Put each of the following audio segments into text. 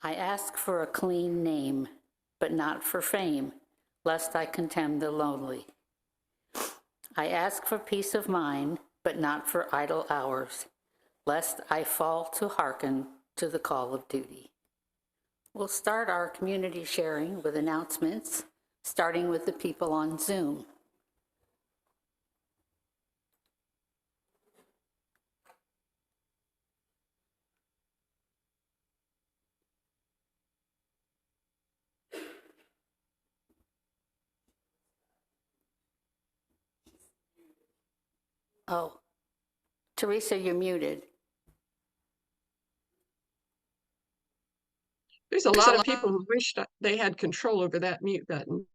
I ask for a clean name, but not for fame, lest I contemn the lonely. I ask for peace of mind, but not for idle hours, lest I fall to hearken to the call of duty. We'll start our community sharing with announcements, starting with the people on Zoom. Oh, Teresa, you're muted. There's a lot of people who wish they had control over that mute button.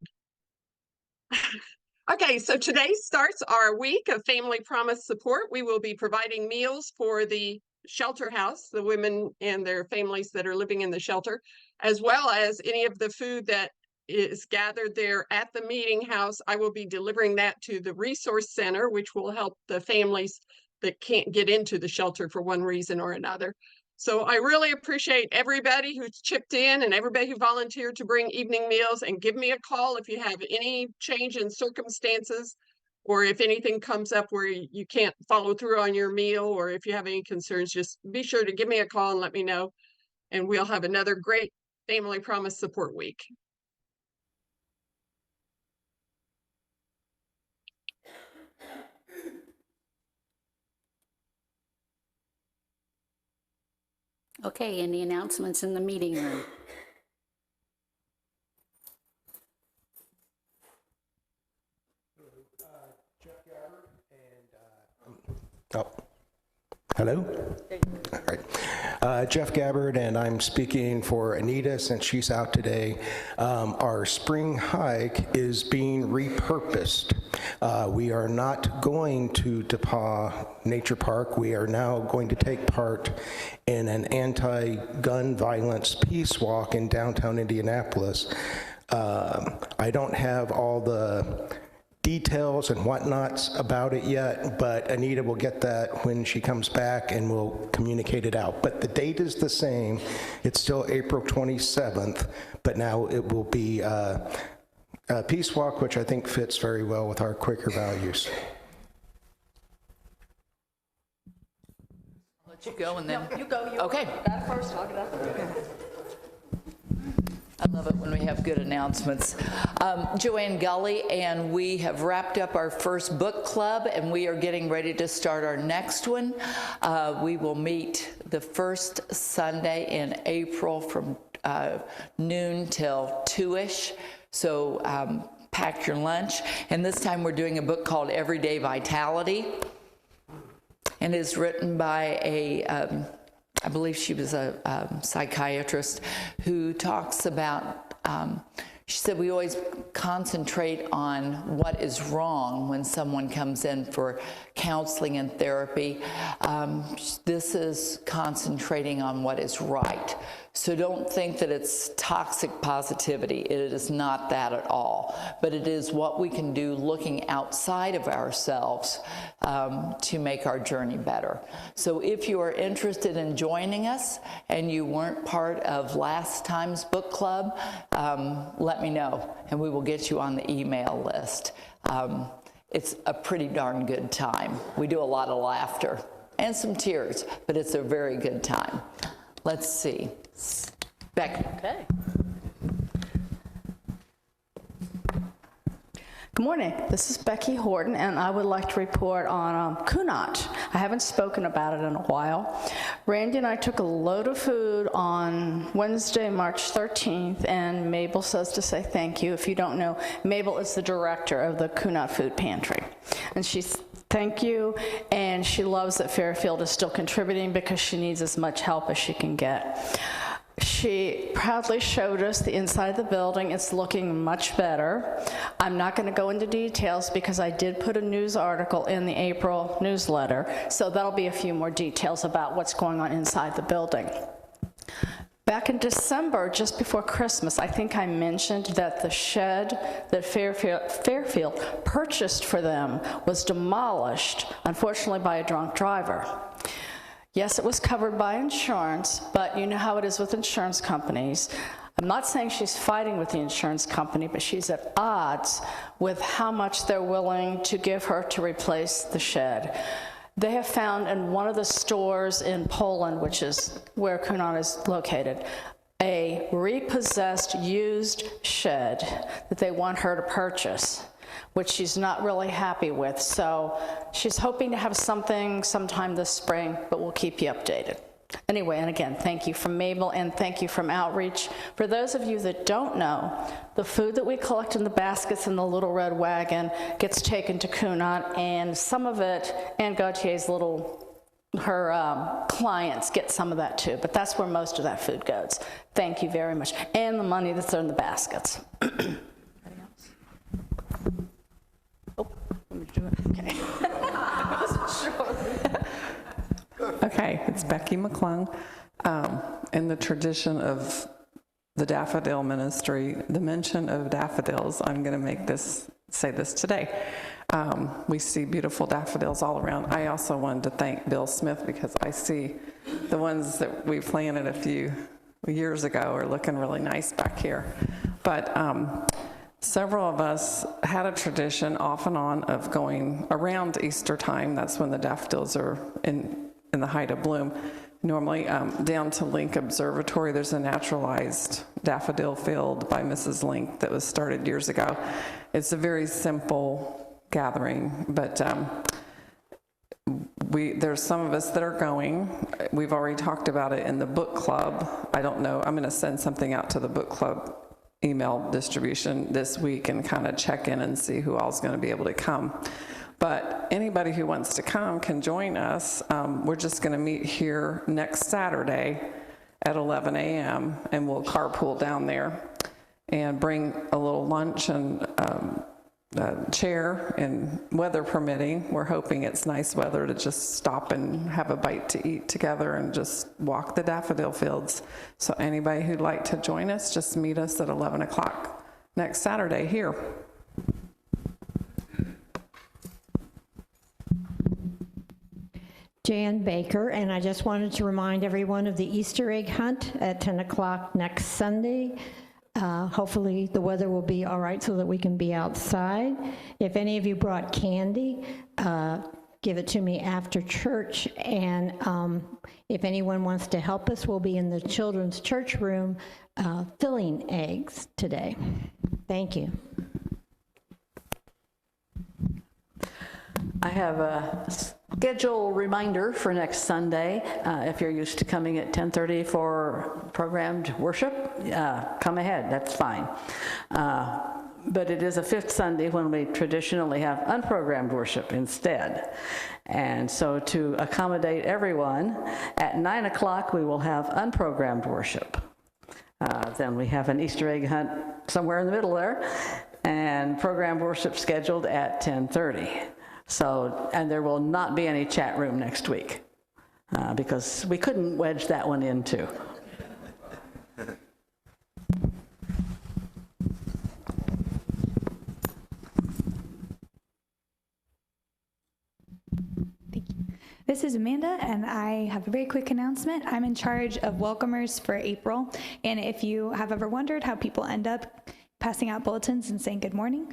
Okay, so today starts our week of Family Promise support. We will be providing meals for the shelter house, the women and their families that are living in the shelter, as well as any of the food that is gathered there at the meeting house. I will be delivering that to the resource center, which will help the families that can't get into the shelter for one reason or another. So I really appreciate everybody who's chipped in and everybody who volunteered to bring evening meals, and give me a call if you have any change in circumstances, or if anything comes up where you can't follow through on your meal, or if you have any concerns, just be sure to give me a call and let me know. And we'll have another great Family Promise support week. Okay, any announcements in the meeting room? Jeff Gabbard and hello? All right. Jeff Gabbard, and I'm speaking for Anita since she's out today. Our spring hike is being repurposed. We are not going to DePaul Nature Park. We are now going to take part in an anti-gun violence peace walk in downtown Indianapolis. I don't have all the details and whatnots about it yet, but Anita will get that when she comes back and we'll communicate it out. But the date is the same. It's still April 27th, but now it will be a peace walk, which I think fits very well with our Quaker values. I'll let you go and then. No, you go. Okay. That first, I'll get up. Okay. I love it when we have good announcements. Joanne Gulley, and we have wrapped up our first book club, and we are getting ready to start our next one. We will meet the first Sunday in April from noon till 2-ish. So pack your lunch. And this time we're doing a book called Everyday Vitality, and is written by a I believe she was a psychiatrist who talks about, she said we always concentrate on what is wrong when someone comes in for counseling and therapy. This is concentrating on what is right. So don't think that it's toxic positivity. It is not that at all. But it is what we can do looking outside of ourselves to make our journey better. So if you are interested in joining us and you weren't part of last time's book club, let me know and we will get you on the email list. It's a pretty darn good time. We do a lot of laughter and some tears, but it's a very good time. Let's see. Becky. Okay. Good morning. This is Becky Horton, and I would like to report on Kunat. I haven't spoken about it in a while. Randy and I took a load of food on Wednesday, March 13th, and Mabel says to say thank you. If you don't know, Mabel is the director of the Kunat Food Pantry, and she's thank you, and she loves that Fairfield is still contributing because she needs as much help as she can get. She proudly showed us the inside of the building. It's looking much better. I'm not going to go into details because I did put a news article in the April newsletter, so that'll be a few more details about what's going on inside the building. Back in December, just before Christmas, I think I mentioned that the shed that Fairfield purchased for them was demolished, unfortunately by a drunk driver. Yes, it was covered by insurance, but you know how it is with insurance companies. I'm not saying she's fighting with the insurance company, but she's at odds with how much they're willing to give her to replace the shed. They have found in one of the stores in Poland, which is where Kunat is located, a repossessed used shed that they want her to purchase, which she's not really happy with. So she's hoping to have something sometime this spring, but we'll keep you updated. Anyway, and again, thank you from Mabel and thank you from Outreach. For those of you that don't know, the food that we collect in the baskets in the little red wagon gets taken to Kunat, and some of it, Ann Gautier's her clients get some of that too, but that's where most of that food goes. Thank you very much. And the money that's in the baskets. Anything else? Oh, let me do it. Okay. I wasn't sure. Okay, it's Becky McClung. In the tradition of the Daffodil Ministry, the mention of daffodils, I'm going to say this today. We see beautiful daffodils all around. I also wanted to thank Bill Smith because I see the ones that we planted a few years ago are looking really nice back here. But several of us had a tradition off and on of going around Easter time. That's when the daffodils are in the height of bloom. Normally down to Link Observatory, there's a naturalized daffodil field by Mrs. Link that was started years ago. It's a very simple gathering, but there's some of us that are going. We've already talked about it in the book club. I don't know, I'm gonna send something out to the book club email distribution this week and kind of check in and see who all's gonna be able to come. But anybody who wants to come can join us. We're just going to meet here next Saturday at 11 a.m. and we'll carpool down there and bring a little lunch and a chair, and weather permitting. We're hoping it's nice weather to just stop and have a bite to eat together and just walk the daffodil fields. So anybody who'd like to join us, just meet us at 11 o'clock next Saturday here. Jan Baker, and I just wanted to remind everyone of the Easter egg hunt at 10 o'clock next Sunday. Hopefully the weather will be all right so that we can be outside. If any of you brought candy, give it to me after church, and if anyone wants to help us, we'll be in the children's church room filling eggs today. Thank you. I have a schedule reminder for next Sunday. If you're used to coming at 10:30 for programmed worship, come ahead, that's fine. But it is a fifth Sunday when we traditionally have unprogrammed worship instead. And so to accommodate everyone, at 9 o'clock we will have unprogrammed worship. Then we have an Easter egg hunt somewhere in the middle there, and programmed worship scheduled at 10:30. So, and there will not be any chat room next week because we couldn't wedge that one in too. Thank you. This is Amanda, and I have a very quick announcement. I'm in charge of welcomers for April, and if you have ever wondered how people end up passing out bulletins and saying good morning,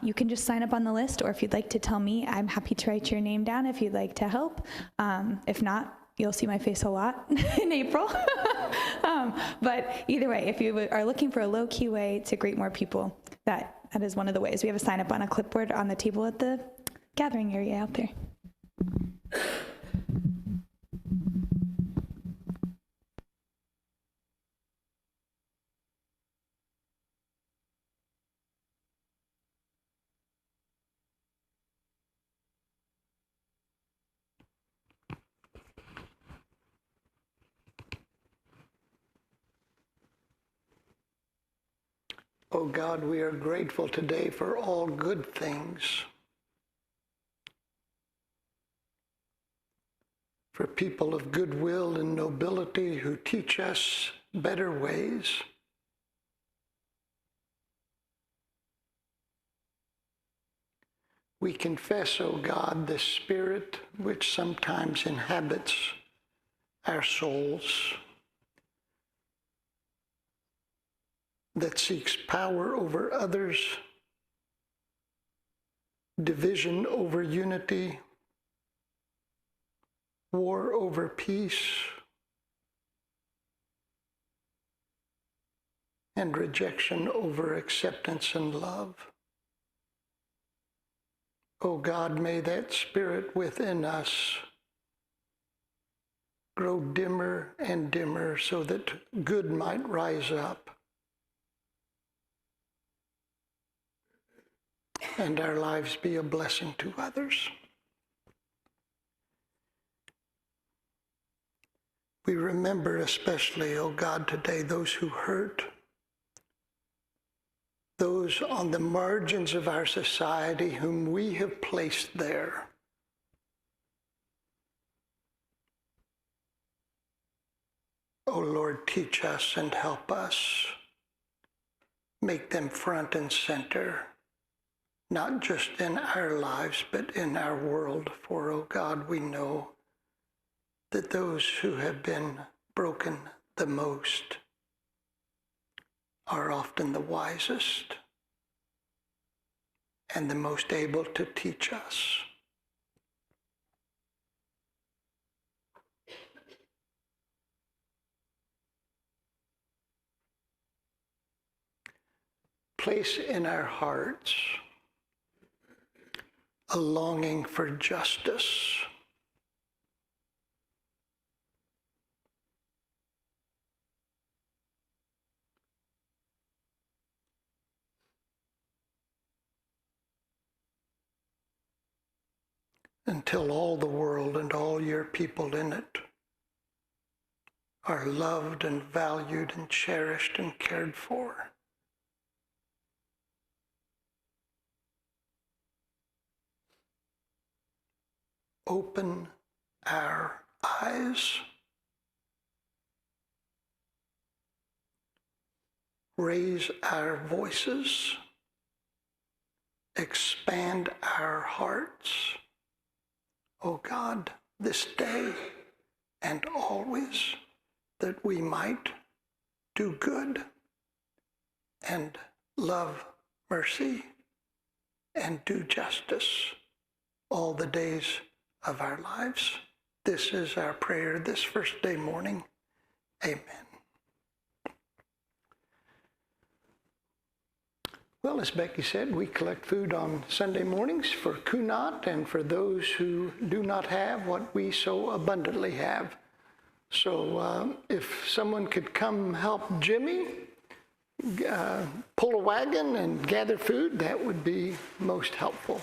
you can just sign up on the list, or if you'd like to tell me, I'm happy to write your name down if you'd like to help. If not, you'll see my face a lot in April. But either way, if you are looking for a low-key way to greet more people, that is one of the ways. We have a sign up on a clipboard on the table at the gathering area out there. Oh God, we are grateful today for all good things. For people of goodwill and nobility who teach us better ways. We confess, O God, the spirit which sometimes inhabits our souls, that seeks power over others, division over unity, war over peace, and rejection over acceptance and love. Oh God, may that spirit within us grow dimmer and dimmer so that good might rise up and our lives be a blessing to others. We remember especially, oh God, today those who hurt, those on the margins of our society whom we have placed there. Oh Lord, teach us and help us. Make them front and center, not just in our lives, but in our world. For, oh God, we know that those who have been broken the most are often the wisest and the most able to teach us. Place in our hearts a longing for justice. Until all the world and all your people in it are loved and valued and cherished and cared for. Open our eyes. Raise our voices. Expand our hearts. O God, this day and always, that we might do good and love mercy and do justice all the days of our lives. This is our prayer this first day morning. Amen. Well, as Becky said, we collect food on Sunday mornings for Kunat and for those who do not have what we so abundantly have. So if someone could come help Jimmy pull a wagon and gather food, that would be most helpful.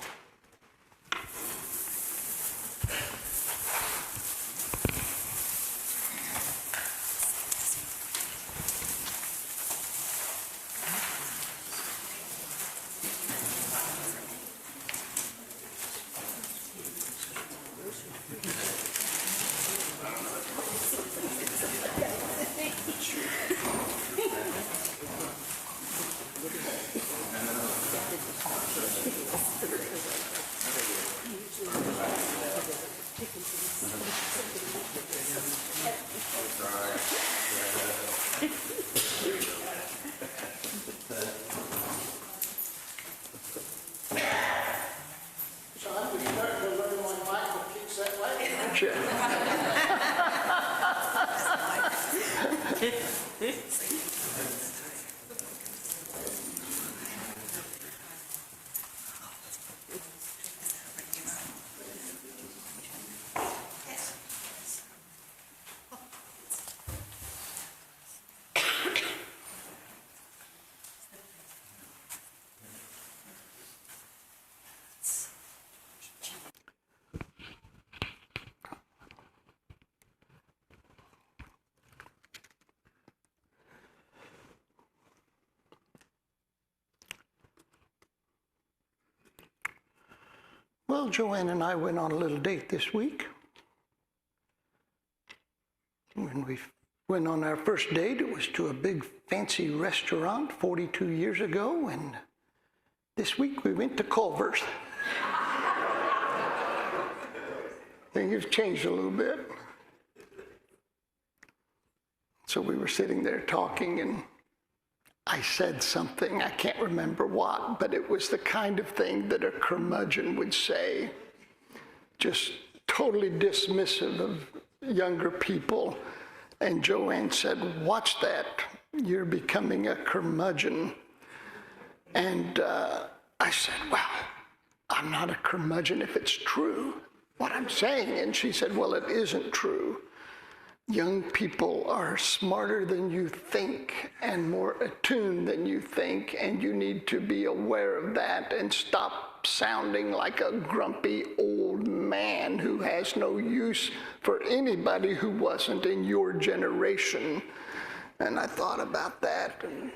Well, Joanne and I went on a little date this week. When we went on our first date, it was to a big fancy restaurant 42 years ago, and this week we went to Culver's. Things have changed a little bit. So we were sitting there talking, and I said something, I can't remember what, but it was the kind of thing that a curmudgeon would say, just totally dismissive of younger people. And Joanne said, "Watch that, you're becoming a curmudgeon." And I said, "Well, I'm not a curmudgeon if it's true, what I'm saying." And she said, "Well, it isn't true. Young people are smarter than you think and more attuned than you think, and you need to be aware of that and stop sounding like a grumpy old man who has no use for anybody who wasn't in your generation." And I thought about that and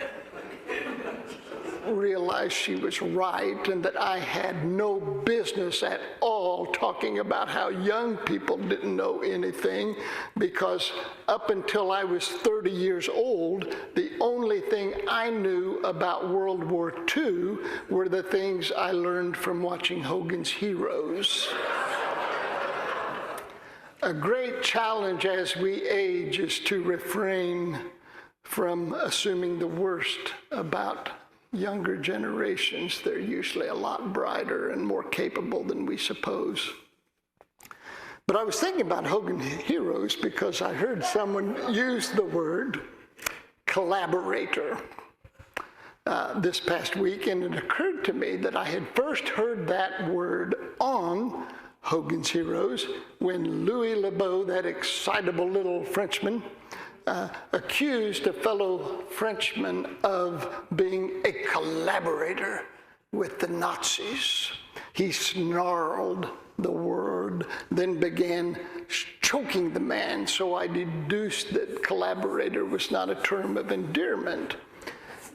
realized she was right, and that I had no business at all talking about how young people didn't know anything, because up until I was 30 years old, the only thing I knew about World War II were the things I learned from watching Hogan's Heroes. A great challenge as we age is to refrain from assuming the worst about younger generations. They're usually a lot brighter and more capable than we suppose. But I was thinking about Hogan's Heroes because I heard someone use the word collaborator this past week, and it occurred to me that I had first heard that word on Hogan's Heroes when Louis Lebeau, that excitable little Frenchman, accused a fellow Frenchman of being a collaborator with the Nazis. He snarled the word, then began choking the man, so I deduced that collaborator was not a term of endearment.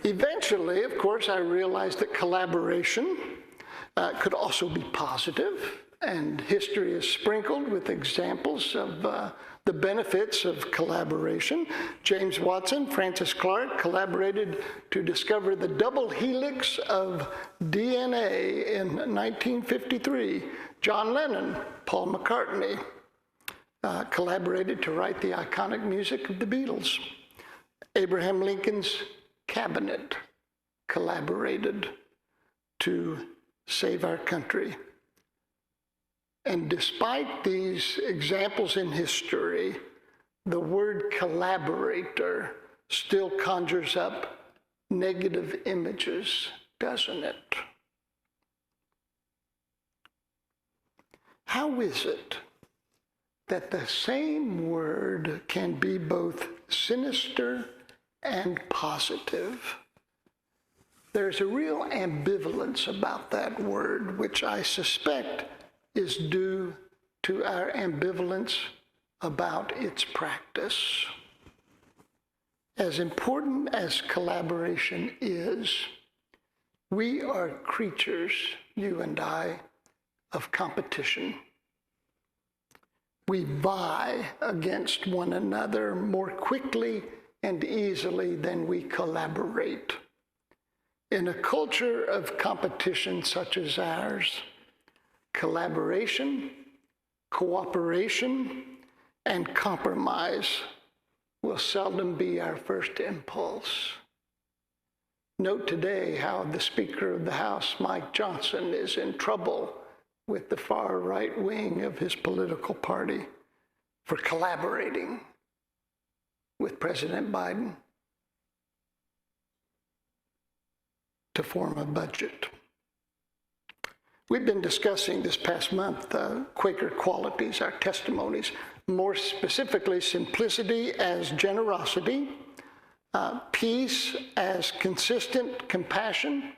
Eventually, of course, I realized that collaboration could also be positive, and history is sprinkled with examples of the benefits of collaboration. James Watson, Francis Crick collaborated to discover the double helix of DNA in 1953. John Lennon, Paul McCartney collaborated to write the iconic music of the Beatles. Abraham Lincoln's cabinet collaborated to save our country. And despite these examples in history, the word collaborator still conjures up negative images, doesn't it? How is it that the same word can be both sinister and positive? There's a real ambivalence about that word, which I suspect is due to our ambivalence about its practice. As important as collaboration is, we are creatures, you and I, of competition. We vie against one another more quickly and easily than we collaborate. In a culture of competition such as ours, collaboration, cooperation, and compromise will seldom be our first impulse. Note today how the Speaker of the House, Mike Johnson, is in trouble with the far right wing of his political party for collaborating with President Biden to form a budget. We've been discussing this past month Quaker qualities, our testimonies, more specifically simplicity as generosity, peace as consistent compassion,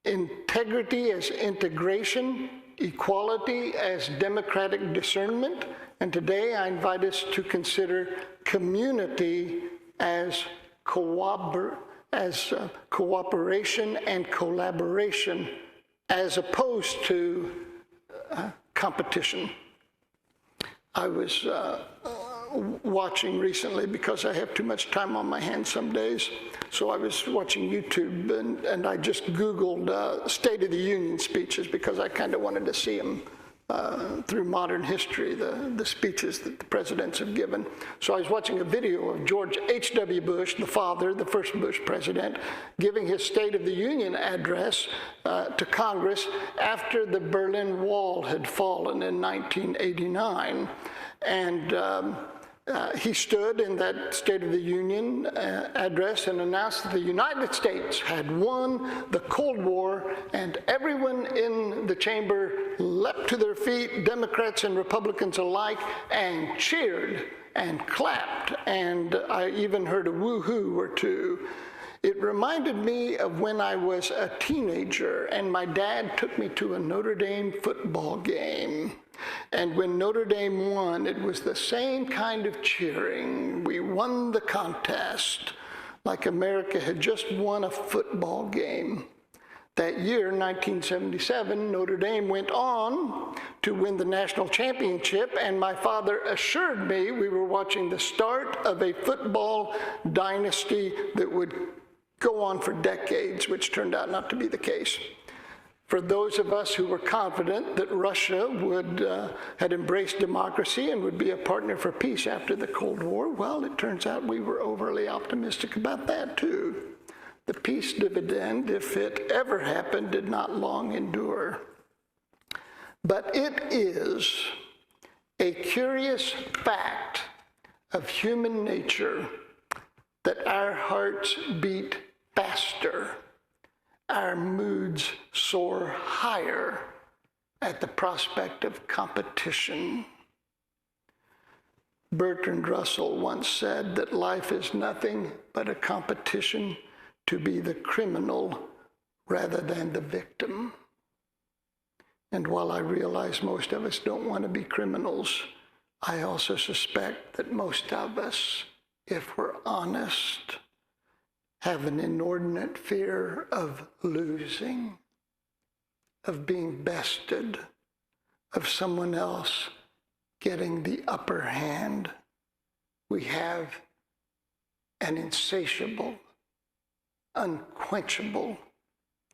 integrity as integration, equality as democratic discernment, and today I invite us to consider community as cooperation and collaboration, as opposed to competition. I was watching recently, because I have too much time on my hands some days, so I was watching YouTube and I just Googled State of the Union speeches because I kind of wanted to see them through modern history, the speeches that the presidents have given. So I was watching a video of George H.W. Bush, the father, the first Bush president, giving his State of the Union address to Congress after the Berlin Wall had fallen in 1989. And he stood in that State of the Union address and announced that the United States had won the Cold War, and everyone in the chamber leapt to their feet, Democrats and Republicans alike, and cheered and clapped, and I even heard a woo-hoo or two. It reminded me of when I was a teenager and my dad took me to a Notre Dame football game. And when Notre Dame won, it was the same kind of cheering. We won the contest, like America had just won a football game. That year, 1977, Notre Dame went on to win the national championship, and my father assured me we were watching the start of a football dynasty that would go on for decades, which turned out not to be the case. For those of us who were confident that Russia had embraced democracy and would be a partner for peace after the Cold War, well, it turns out we were overly optimistic about that too. The peace dividend, if it ever happened, did not long endure. But it is a curious fact of human nature that our hearts beat faster, our moods soar higher at the prospect of competition. Bertrand Russell once said that life is nothing but a competition to be the criminal rather than the victim. And while I realize most of us don't want to be criminals, I also suspect that most of us, if we're honest, have an inordinate fear of losing, of being bested, of someone else getting the upper hand. We have an insatiable, unquenchable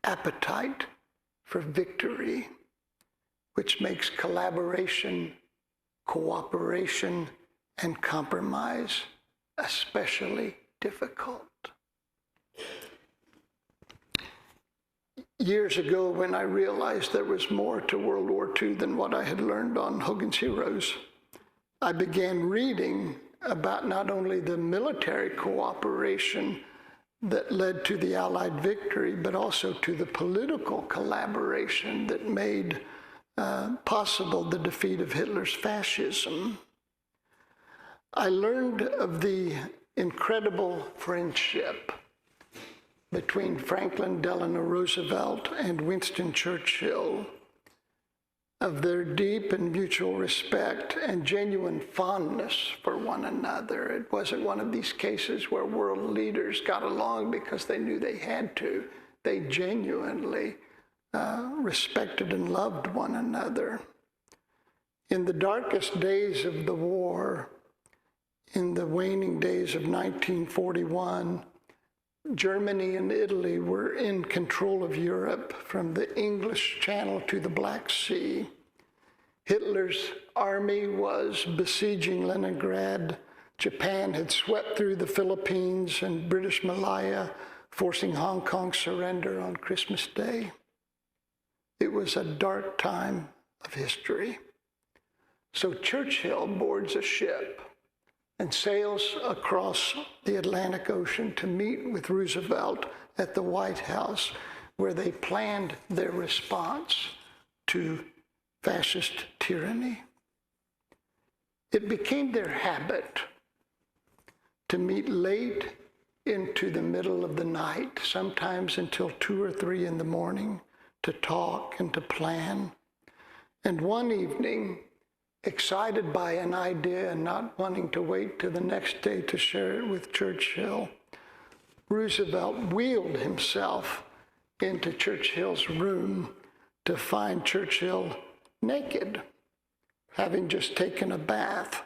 appetite for victory, which makes collaboration, cooperation, and compromise especially difficult. Years ago, when I realized there was more to World War II than what I had learned on Hogan's Heroes, I began reading about not only the military cooperation that led to the Allied victory, but also to the political collaboration that made possible the defeat of Hitler's fascism. I learned of the incredible friendship between Franklin Delano Roosevelt and Winston Churchill, of their deep and mutual respect and genuine fondness for one another. It wasn't one of these cases where world leaders got along because they knew they had to. They genuinely respected and loved one another. In the darkest days of the war, in the waning days of 1941, Germany and Italy were in control of Europe from the English Channel to the Black Sea. Hitler's army was besieging Leningrad. Japan had swept through the Philippines and British Malaya, forcing Hong Kong's surrender on Christmas Day. It was a dark time of history. So Churchill boards a ship and sails across the Atlantic Ocean to meet with Roosevelt at the White House, where they planned their response to fascist tyranny. It became their habit to meet late into the middle of the night, sometimes until 2 or 3 in the morning, to talk and to plan. And one evening, excited by an idea and not wanting to wait till the next day to share it with Churchill, Roosevelt wheeled himself into Churchill's room to find Churchill naked, having just taken a bath.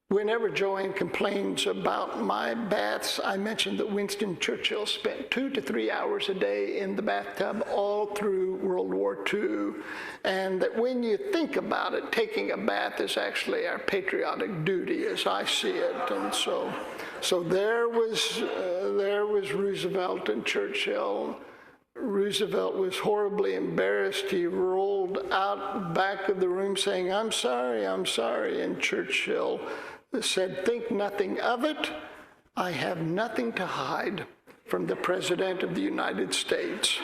Whenever Joanne complains about my baths, I mention that Winston Churchill spent 2 to 3 hours a day in the bathtub all through World War II, and that when you think about it, taking a bath is actually our patriotic duty, as I see it. And so there was Roosevelt and Churchill. Roosevelt was horribly embarrassed. He rolled out back of the room saying, I'm sorry, and Churchill said, think nothing of it. I have nothing to hide from the President of the United States.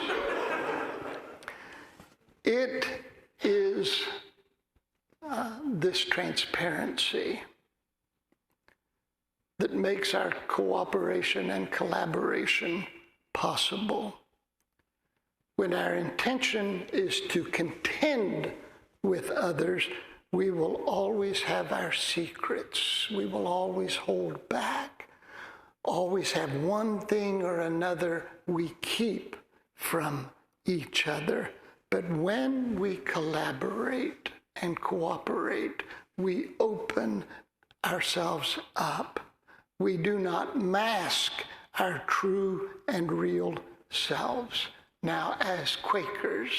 It is this transparency that makes our cooperation and collaboration possible. When our intention is to contend with others, we will always have our secrets. We will always hold back, always have one thing or another we keep from each other. But when we collaborate and cooperate, we open ourselves up. We do not mask our true and real selves. Now, as Quakers,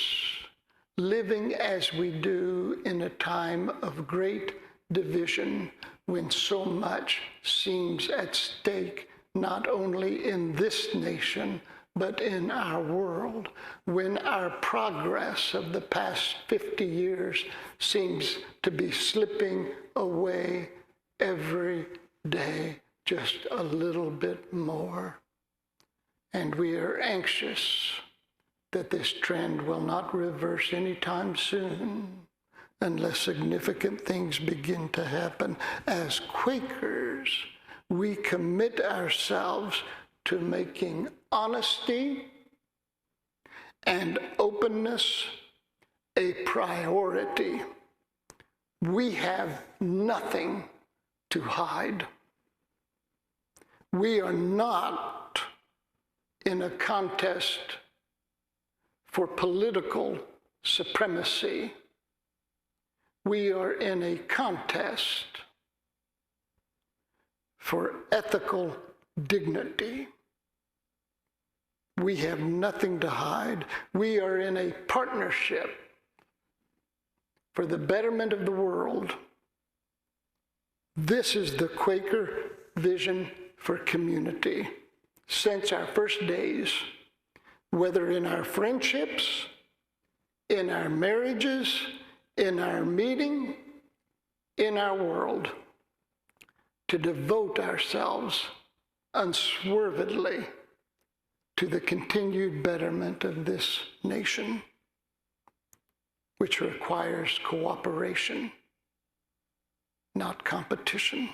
living as we do in a time of great division, when so much seems at stake, not only in this nation, but in our world, when our progress of the past 50 years seems to be slipping away every day, just a little bit more. And we are anxious that this trend will not reverse anytime soon unless significant things begin to happen. As Quakers, we commit ourselves to making honesty and openness a priority. We have nothing to hide. We are not in a contest for political supremacy. We are in a contest for ethical dignity. We have nothing to hide. We are in a partnership for the betterment of the world. This is the Quaker vision for community. Since our first days, whether in our friendships, in our marriages, in our meeting, in our world, to devote ourselves unswervedly to the continued betterment of this nation, which requires cooperation, not competition.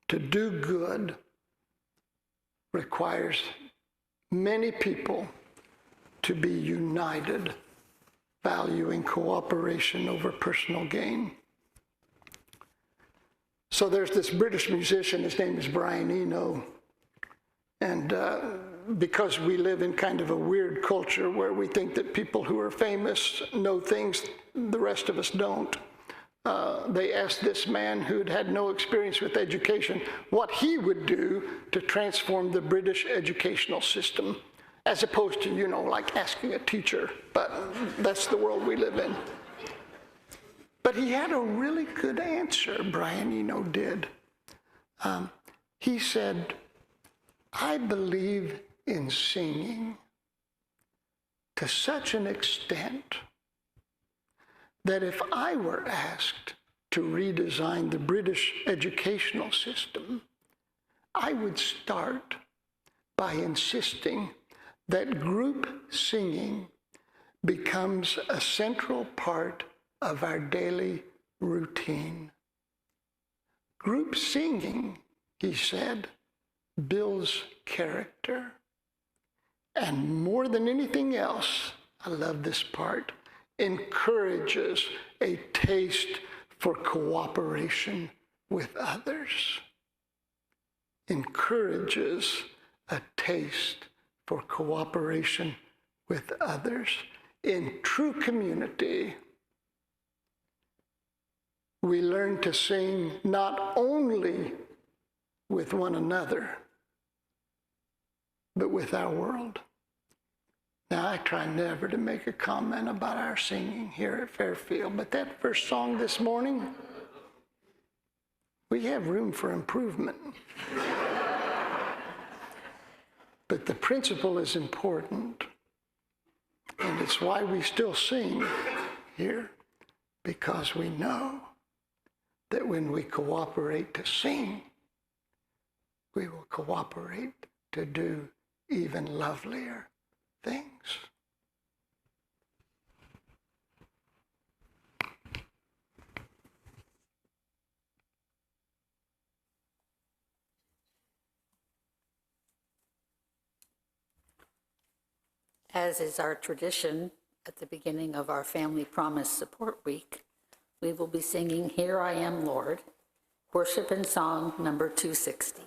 To do good requires many people to be united, valuing cooperation over personal gain. So there's this British musician, his name is Brian Eno, and because we live in kind of a weird culture where we think that people who are famous know things the rest of us don't, they asked this man who'd had no experience with education what he would do to transform the British educational system, as opposed to, you know, like asking a teacher, but that's the world we live in. But he had a really good answer, Brian Eno did. He said, I believe in singing to such an extent that if I were asked to redesign the British educational system, I would start by insisting that group singing becomes a central part of our daily routine. Group singing, he said, builds character. And more than anything else, I love this part, encourages a taste for cooperation with others. Encourages a taste for cooperation with others. In true community, we learn to sing not only with one another, but with our world. Now, I try never to make a comment about our singing here at Fairfield, but that first song this morning, we have room for improvement. But the principle is important, and it's why we still sing here, because we know that when we cooperate to sing, we will cooperate to do even lovelier things. As is our tradition at the beginning of our Family Promise Support Week, we will be singing Here I Am, Lord, worship and song number 260.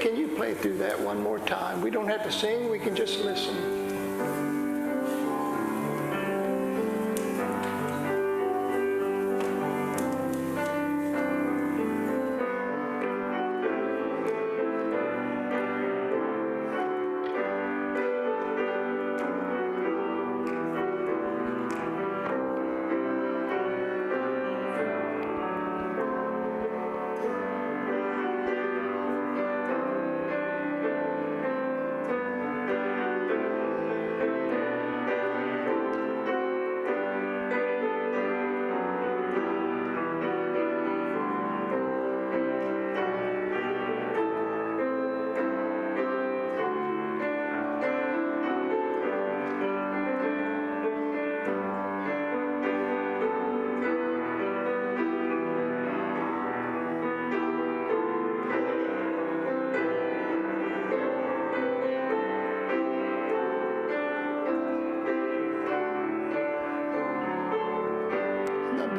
can you play through that one more time? We don't have to sing, we can just listen.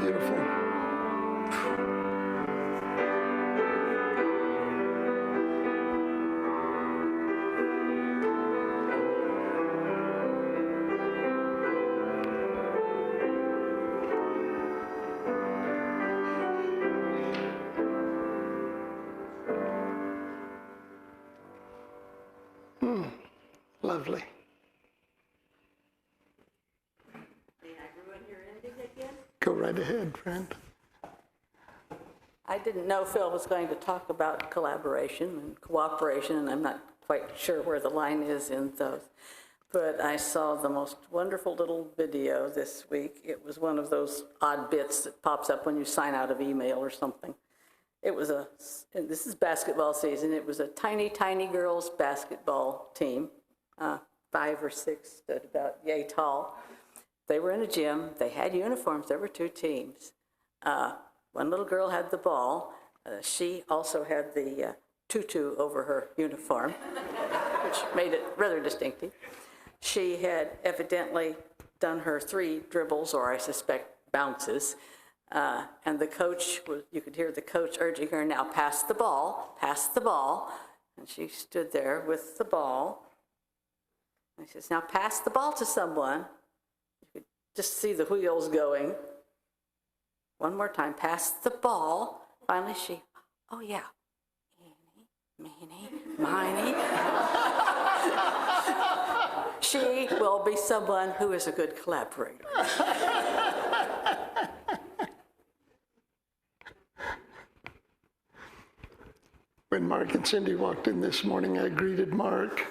Beautiful. Lovely. Go right ahead, friend. I didn't know Phil was going to talk about collaboration and cooperation, and I'm not quite sure where the line is in those. But I saw the most wonderful little video this week. It was one of those odd bits that pops up when you sign out of email or something. It was and this is basketball season, it was a tiny, tiny girls basketball team, 5 or 6, stood about yay tall. They were in a gym, they had uniforms, there were 2 teams. One little girl had the ball. She also had the tutu over her uniform, which made it rather distinctive. She had evidently done her 3 dribbles, or I suspect bounces, and the coach, you could hear the coach urging her, now pass the ball, pass the ball. And she stood there with the ball. And he says, now pass the ball to someone. You could just see the wheels going. One more time, pass the ball. Finally she, oh yeah, eeny, meeny, miny. She will be someone who is a good collaborator. When Mark and Cindy walked in this morning, I greeted Mark.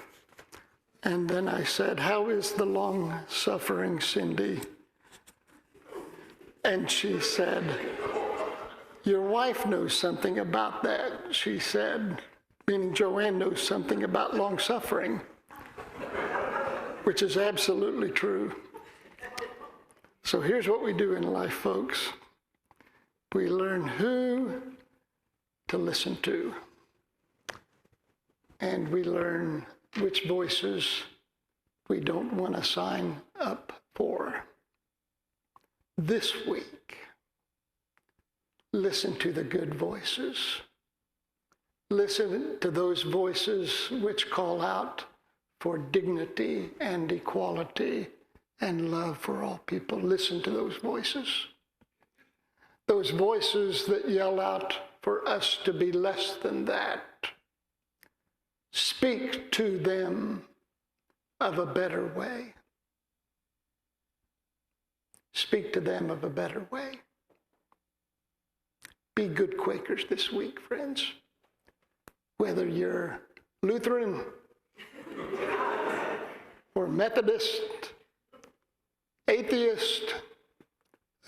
And then I said, how is the long-suffering Cindy? And she said, your wife knows something about that, she said, meaning Joanne knows something about long-suffering, which is absolutely true. So here's what we do in life, folks. We learn who to listen to, and we learn which voices we don't want to sign up for. This week, listen to the good voices. Listen to those voices which call out for dignity and equality and love for all people. Listen to those voices. Those voices that yell out for us to be less than that. Speak to them of a better way. Speak to them of a better way. Be good Quakers this week, friends. Whether you're Lutheran or Methodist, atheist,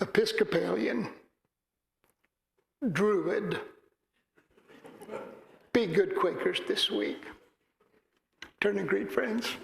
Episcopalian, Druid, be good Quakers this week. Turn and greet, friends.